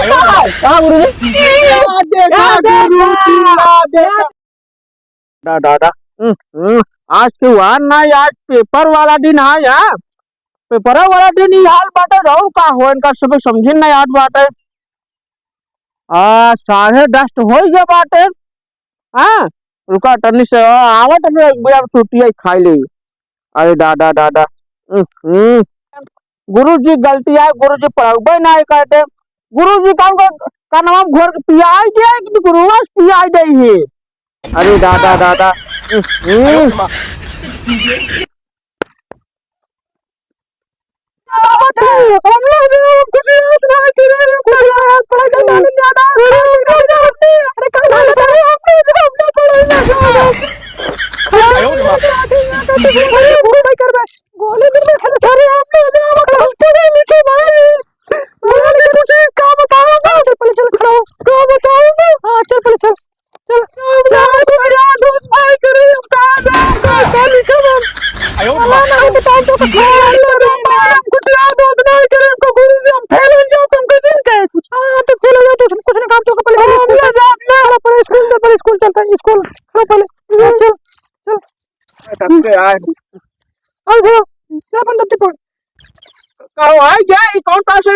कहाँ गुरुजी? दादा आज त्योहार ना, आज पेपर वाला दिन है यार। पेपर वाला दिन ही हाल बाटे रहू का हो इनका सब समझे ना याद बाटे। 10:30 हो गया बाटे। हाँ रुका टर्नी से आवत में एक बार छुट्टी खाई ली। अरे दादा दादा गुरुजी गलती है, गुरुजी पढ़ाबे ना कहते। गुरुजी का नाम घर पियाई दे कि गुरुवास पियाई दे ही। अरे दादा दादा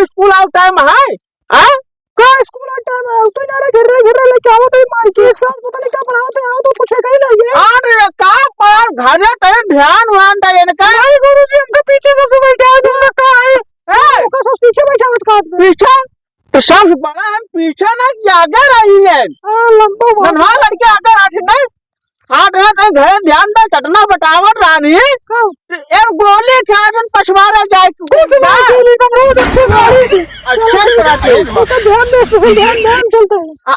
स्कूल आउट टाइम है। स्कूल आउट टाइम है तो यार घर लेके आओ तो मार के एक साथ पता नहीं क्या पढ़ाते आओ तो कुछ है नहीं ये। अरे का पर घर पे ध्यान वान दे इनका। नहीं गुरुजी हमको पीछे सबसे बैठा है तुमका का है का सब पीछे बैठा मत का पीछे तो सब बड़ा हम पीछे ना आगे रही है। हां लंबा नन्हा लड़के आगे आके नहीं। हाँ कहीं घर ध्यान दे चटना बटावट रानी एक गोली खान पछवाड़ा जाए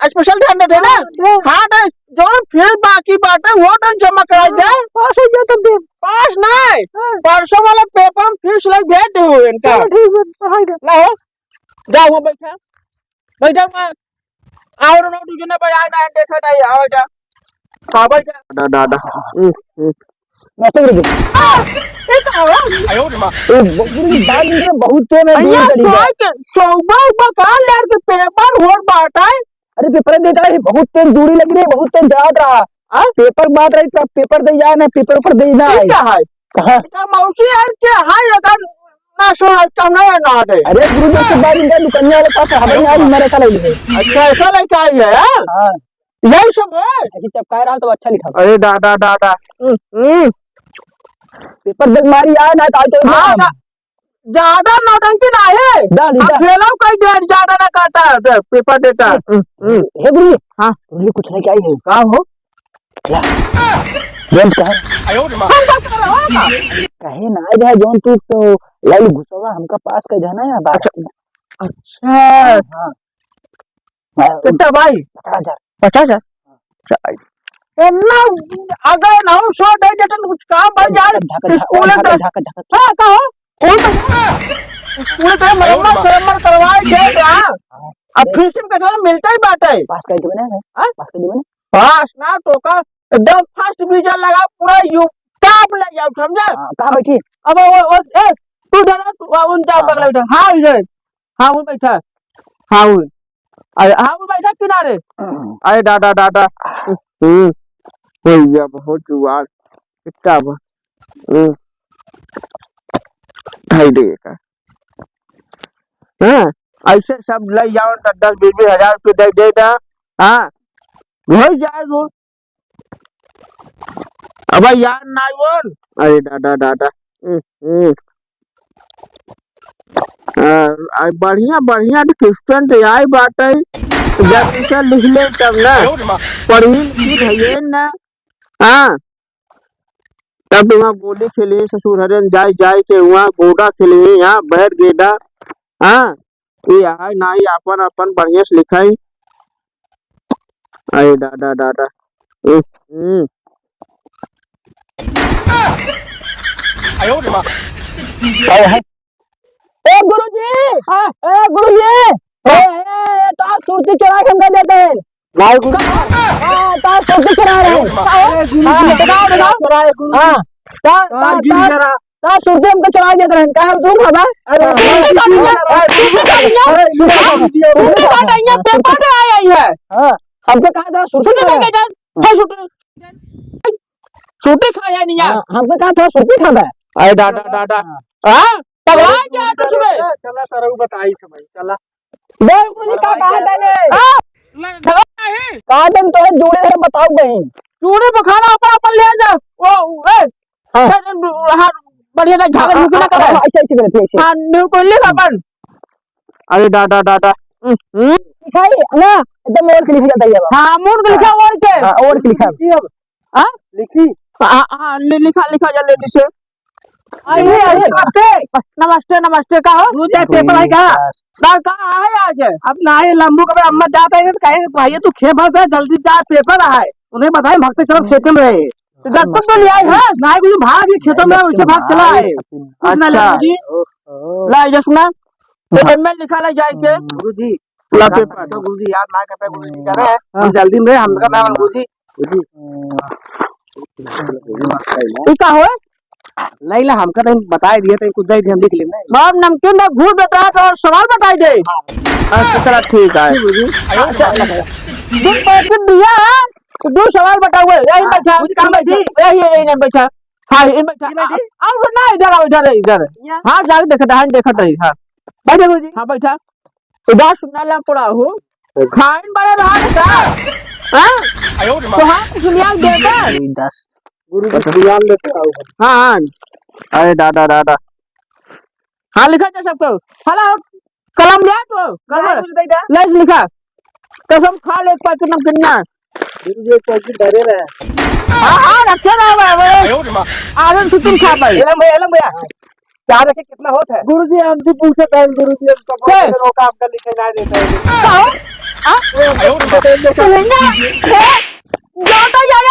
स्पेशल ध्यान देते ना। हाँ जो फिर बाकी बात है वो तो जमा कराई जाए। पास हो गया तो पास नहीं परसों वाला पेपर हम फिर से भेज दे इनका। लो जाओ बैठा बैठा और नोट जो ना भाई आना देखा नहीं आओ जा दादा बहुत अरे पेपर देता है बहुत तेज दूरी लग रही है बहुत तेज याद रहा। पेपर बात रही तब पेपर दे जाए ना पेपर पर देना है कहाँ मौसी है क्या है अगर ना सो ना दे। अरे गुरु जी के बाद इनका दुकान वाले पास हमें आज मेरे का लगी है। अच्छा ऐसा लड़का ही है। हां यही सब है जब कह रहा तो अच्छा लिखा। अरे दादा दादा पेपर देख मारी आए ना तो ज्यादा नौटंकी ना है फेलो कई देर ज्यादा ना करता है पेपर देता। हे गुरु हां गुरु कुछ नहीं क्या है का हो क्या जन कहे ना जाए जोन तू तो लाइल घुसवा हमका पास कर जाना है बात। अच्छा हां कितना भाई 50,000 अगर ना सो दे जटन कुछ काम बढ़ जाए स्कूल हां कहो स्कूल का मरम्मत करवाए दे अब फीस में कितना मिलता ही बात है। पास कर देना है पास कर देना पास ना तो का एकदम फर्स्ट डिवीजन लगा पूरा यू टॉप ले जाओ समझा। कहां बैठी अब वो ए तू जाना तू उन जा बगल बैठा। हां इधर हां वो बैठा हां वो अरे हाँ वो बैठा किनारे। अरे दादा दादा भैया बहुत जुआर कितना ढाई देगा। हाँ ऐसे सब ले जाओ 10-20 हजार रुपये दे देता। हाँ हो जाए वो अब यार ना बोल। अरे दादा दादा बढ़िया बढ़िया क्वेश्चन तो आई बात है जब लिख ले तब ना पढ़ी है ना। हाँ तब वहाँ गोली खेले ससुर हरन जाए जाए के वहाँ गोडा खेले यहाँ बैठ गेदा। हाँ ये आई ना ही अपन अपन बढ़िया से लिखाई। अरे दादा दादा ए गुरुजी तो सुरती चढ़ा के हमका देते हैं लाल गुरु। हां तो सुरती चढ़ा रहे हैं। हां बताओ हां ता सुरती हमको चढ़ा देते हैं का तुम बाबा। अरे छुट्टी का नहीं है, पेपर में आया ही है। हाँ हमको कहा था छुट्टी लेके जा, छुट्टी खाया नहीं यार। हमको कहा था छुट्टी खाना है। अरे डाटा हाँ पगला क्या तो सुबह चला तरह बताई समय चला बिल्कुल का कहा था कहा दिन तो जोड़े है बताओ बहन चूड़ी बखाना अपन ले जा वो बढ़िया ना झागर झुकी ना करे ऐसे करते हैं हाँ न्यू को लिख अपन। अरे डाटा लिखाई ना एकदम और लिख जाता है हाँ मूड लिखा और के और लिखा हाँ लिखी हाँ लिखा जल्दी से। आइए नमस्ते कहो मुझे पेपर है कहा कहाँ है आज? अब ना ये लंबू कभी अम्मा जाता है तो कहे भाई तू खेत भर से जल्दी जा पेपर है उन्हें बताए भक्त चलो खेतों में रहे दस्तक तो लिया है ना कुछ भाग ये खेतों में उसके भाग चला है। अच्छा ला ये सुना पेपर में लिखा ला जाए के गुरुजी ला पेपर तो गुरुजी याद ना करते गुरुजी कह रहे हैं हम जल्दी में हम का नाम गुरुजी ये का हो लैला हमका तो बता दिया तो कुछ दे हम लिख लेना बाप नमकीन में घूर बता और सवाल बताई दे। अच्छा चला ठीक है दिन पैसे दिया है तो दो सवाल बताओ यही बैठा कहां बैठी यही नहीं बैठा हाँ इन बैठा आओ ना इधर आओ इधर हाँ जाके देखता है हाँ बैठे गुरुजी हाँ बैठा उदास सुनना ला पड़ा हो खाइन बड़ा रहा था हाँ तो हाँ सुनिया देता गुरुजी ध्यान देते आओ हाँ अरे दादा हाँ लिखा जा सबको हला कलम लिया तो ले लिखा कसम खा ले एक पैकेट नमकीन ना गुरुजी पैसे डरे रहे हाँ रखे ना आनंद से तुम खा पाई एलम भैया क्या रखे कितना होता है गुरुजी हमसे पूछे पहले गुरुजी हम सब रोका आपका लिखे ना देता है जाता यार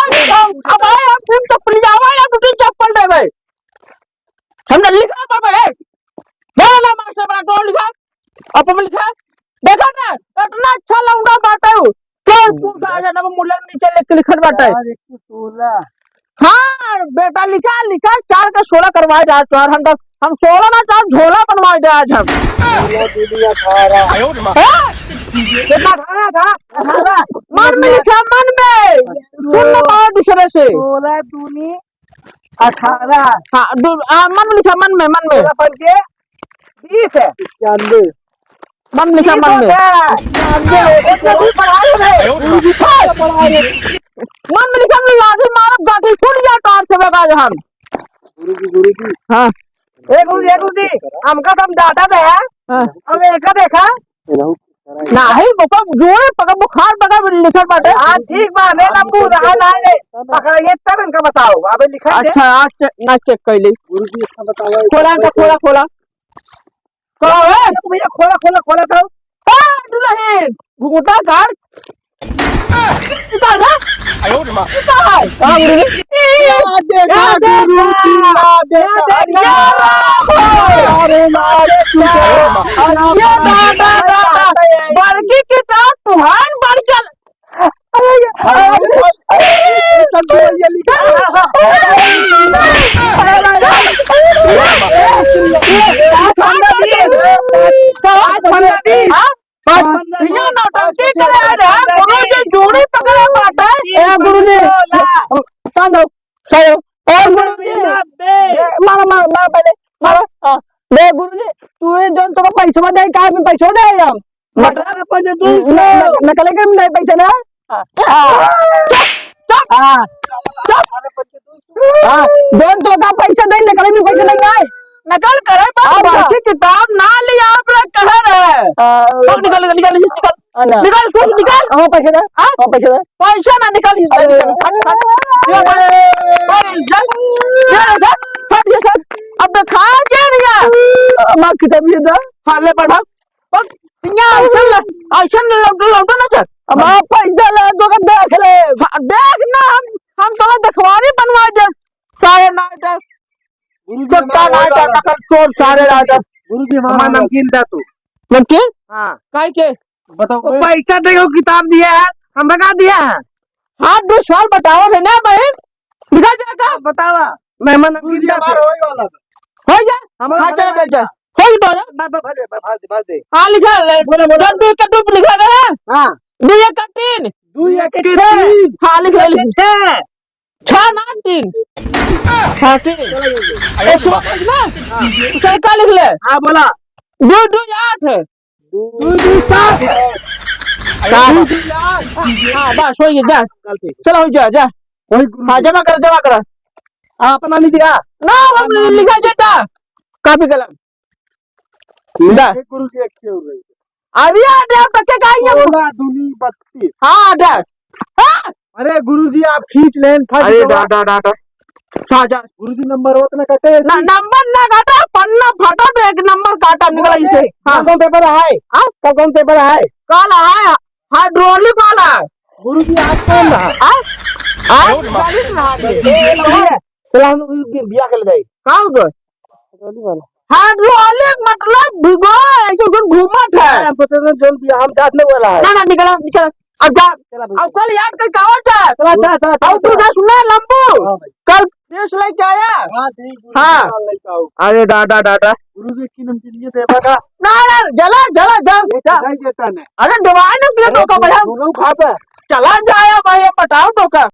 अब आए हम तुम चप्पल जावा या तुम चप्पल दे भाई हमने लिखा पापा है बोला मास्टर बड़ा टोल लिखा अपन लिखा देखा ना इतना अच्छा लौंडा बाटा हूं क्या पूछा है ना मुल्ला नीचे लिखत बाटा है 16 हाँ बेटा लिखा 4 का 16 करवाए जा चार हम 16 ना 4 झोला बनवाए दे आज हम दुनिया खारा कितना खाना था मन में लिखा मन में सुनना पाओ दूसरे से 16 दूनी 18 हाँ मन में लिखा मन में 20 है 91 मन लिखा मन में मन में लिखा लाठी मारो गाठी फूट गया कार से बगा हम गुरुजी हाँ एक गुरुजी हमका तो हम डाटा दे और एक देखा नहीं बोका जोरे पका बुखार पका लिखा बाटे हां ठीक बा मैं लंबू रहा ना ले पकड़िए तब इनका बताओ अबे लिखा दे अच्छा आज ना चेक कर ले गुरुजी इसका बताओ खोला कहो है भैया खोला तो हां दुल्हन घुंघटा काट इधर ना आयो मां इधर गुरुजी देखा गुरुजी देखा अरे बड़की किताब तुहान बड़कल जोड़ी पकड़ा पाता है गुरुजी और गुरुजी मारो पहले मारो दे गुरुजी तू जो तो पैसा दे का में पैसा दे हम मटरा का पैसा तू नकल के में पैसा ना चुप हां दोन तो का पैसा दे नकल में पैसा नहीं आए नकल करे बाकी किताब ना लिया आप लोग कह रहे हैं निकल इसको निकाल हां पैसा दे पैसा ना निकाल अब देखा क्या दिया मां किताब ये दा फाले पढ़ा यहाँ आइसन लौटा ना चल अब आप पैसा ले दो का देख ले देख ना हम तो देखवारी बनवा दे सारे नाइट चक्का नाइट का चोर सारे रात गुरुजी हमारा नमकीन दा तू नमकीन हां काहे के बताओ पैसा देखो किताब दिया है हम बता दिया है हां दो सवाल बताओ है ना बहन दिखा जाएगा बतावा मेहमान नमकीन दा हमारा वही वाला हो जा हमारा चल होई तो ना भाज दे हाँ लिखा जन दुई का दुई लिखा गया हाँ दुई एक का तीन दुई एक के तीन हाँ लिख ले छह छह ना तीन हाँ तीन एक सौ ना सही का लिख ले हाँ बोला दो दो आठ दुई दुई सात दो दो आठ हाँ बस हो गया जा गलती चलो जा जा हाँ जमा कर हाँ अपना नहीं दिया ना हम लिखा जाता काफी कलम दा गुरु जी एक क्यों रही अभी आ दे तक के का ये 16 दूनी 32 हाँ दे हाँ अरे गुरु जी आप खींच लें अरे डाटा डाटा हाँ जा गुरु जी नंबर होत ना कटे ना नंबर ना काटा पन्ना फटा तो एक नंबर काटा निकला इसे हाँ कौन पेपर है हाँ कौन पेपर है काला है हाइड्रोलिक वाला गुरु जी आप कौन रहा हाँ हाँ चालीस ना चला हम लोग बिया के ले जाए कहाँ उधर हाइड्रोलिक मतलब भिगो ऐसे कौन घूमत है हम सोचे थे जोन बिया हम जात नहीं वाला है ना ना निकला निकला अब जा चला अब कल याद कर कहाँ था चला जा चला अब तू ना सुना लंबू हाँ भाई कल देश लेके आया हाँ ठीक गुरु हाँ। जी लेके आओ अरे डाटा डाटा गुरु जी की नमकीन ये देवा का ना ना जला जला जा जा नहीं देता ने अरे दवाई ना पिया तो का भैया दोनों खाता चला जाया भाई बताओ तो का